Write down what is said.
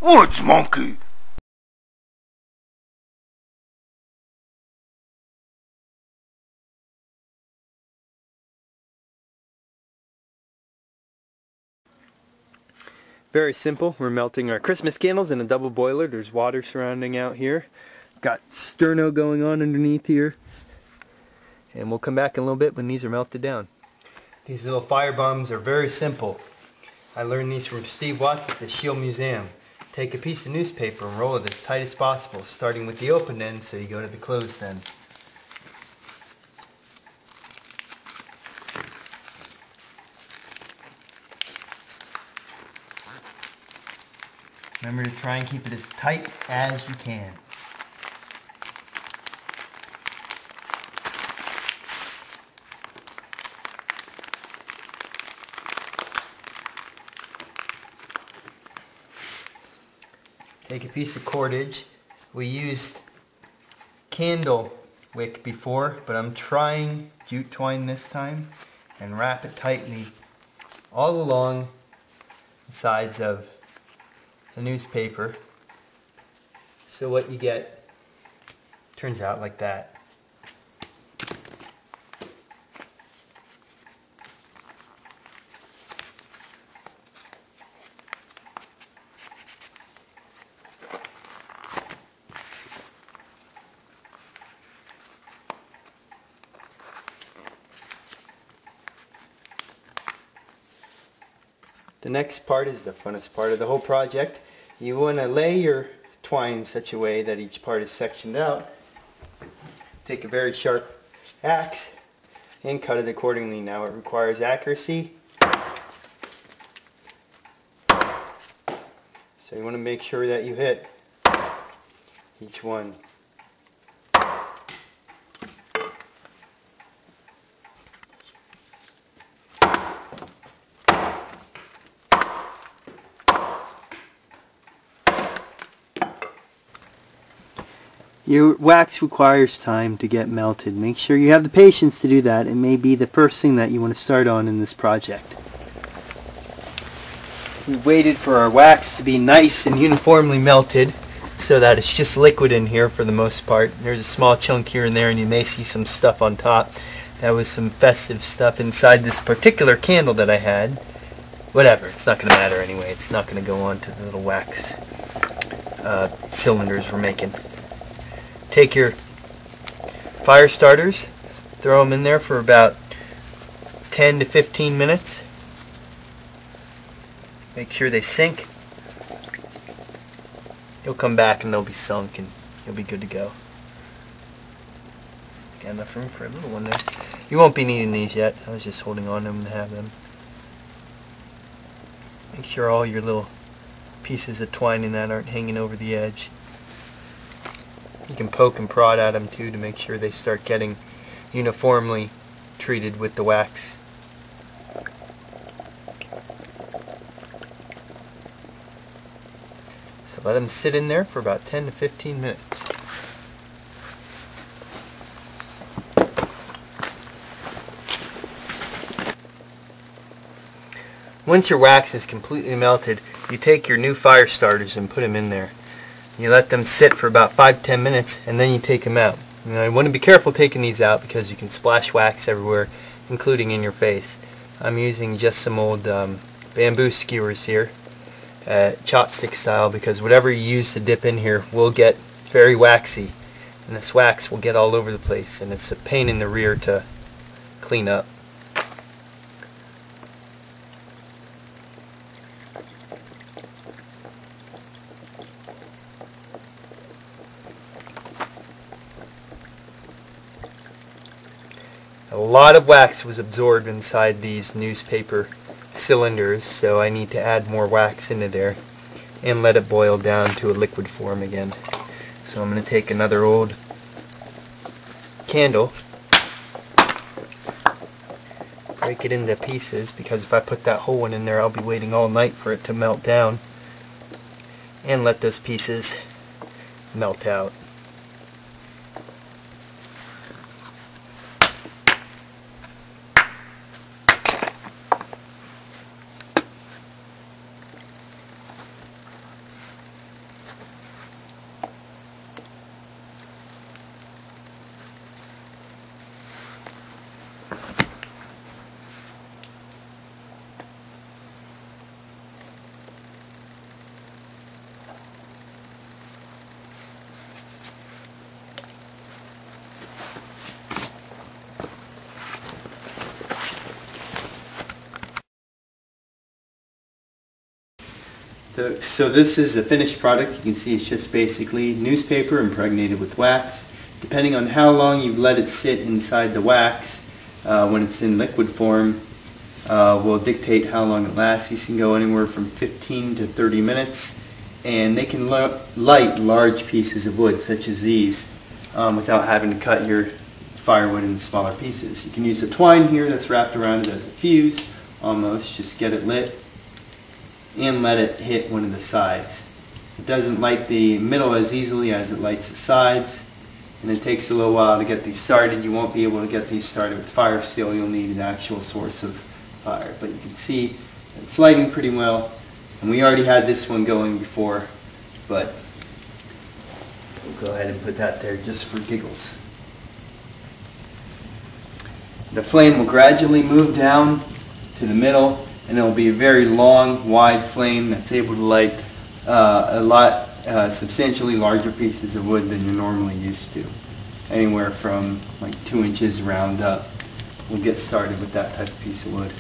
Woodsmonkey. Very simple. We're melting our Christmas candles in a double boiler. There's water surrounding out here. Got sterno going on underneath here. And we'll come back in a little bit when these are melted down. These little fire bombs are very simple. I learned these from Steve Watts at the Shield Museum. Take a piece of newspaper and roll it as tight as possible, starting with the open end so you go to the closed end. Remember to try and keep it as tight as you can. Take a piece of cordage. We used candle wick before, but I'm trying jute twine this time and wrap it tightly all along the sides of the newspaper, so what you get turns out like that. The next part is the funnest part of the whole project. You want to lay your twine in such a way that each part is sectioned out. Take a very sharp axe and cut it accordingly. Now it requires accuracy. So you want to make sure that you hit each one. Your wax requires time to get melted. Make sure you have the patience to do that. It may be the first thing that you want to start on in this project. We waited for our wax to be nice and uniformly melted so that it's just liquid in here for the most part. There's a small chunk here and there, and you may see some stuff on top. That was some festive stuff inside this particular candle that I had. Whatever, it's not going to matter anyway. It's not going to go on to the little wax cylinders we're making. Take your fire starters, throw them in there for about 10 to 15 minutes. Make sure they sink. You'll come back and they'll be sunk and you'll be good to go. Got enough room for a little one there. You won't be needing these yet. I was just holding on to them to have them. Make sure all your little pieces of twine in that aren't hanging over the edge. You can poke and prod at them too to make sure they start getting uniformly treated with the wax. So let them sit in there for about 10 to 15 minutes. Once your wax is completely melted, you take your new fire starters and put them in there. You let them sit for about 5-10 minutes and then you take them out. Now, you want to be careful taking these out because you can splash wax everywhere, including in your face. I'm using just some old bamboo skewers here, chopstick style, because whatever you use to dip in here will get very waxy, and this wax will get all over the place, and it's a pain in the rear to clean up. A lot of wax was absorbed inside these newspaper cylinders, so I need to add more wax into there and let it boil down to a liquid form again. So I'm going to take another old candle, break it into pieces, because if I put that whole one in there I'll be waiting all night for it to melt down, and let those pieces melt out. So this is a finished product. You can see it's just basically newspaper impregnated with wax. Depending on how long you've let it sit inside the wax, when it's in liquid form, will dictate how long it lasts. These can go anywhere from 15 to 30 minutes, and they can light large pieces of wood such as these without having to cut your firewood into smaller pieces. You can use a twine here that's wrapped around it as a fuse, almost. Just get it lit and let it hit one of the sides. It doesn't light the middle as easily as it lights the sides, and it takes a little while to get these started. You won't be able to get these started with fire steel. You'll need an actual source of fire. But you can see it's lighting pretty well, and we already had this one going before, but we'll go ahead and put that there just for giggles. The flame will gradually move down to the middle, and it will be a very long, wide flame that's able to light substantially larger pieces of wood than you're normally used to. Anywhere from like 2 inches round up. We'll get started with that type of piece of wood.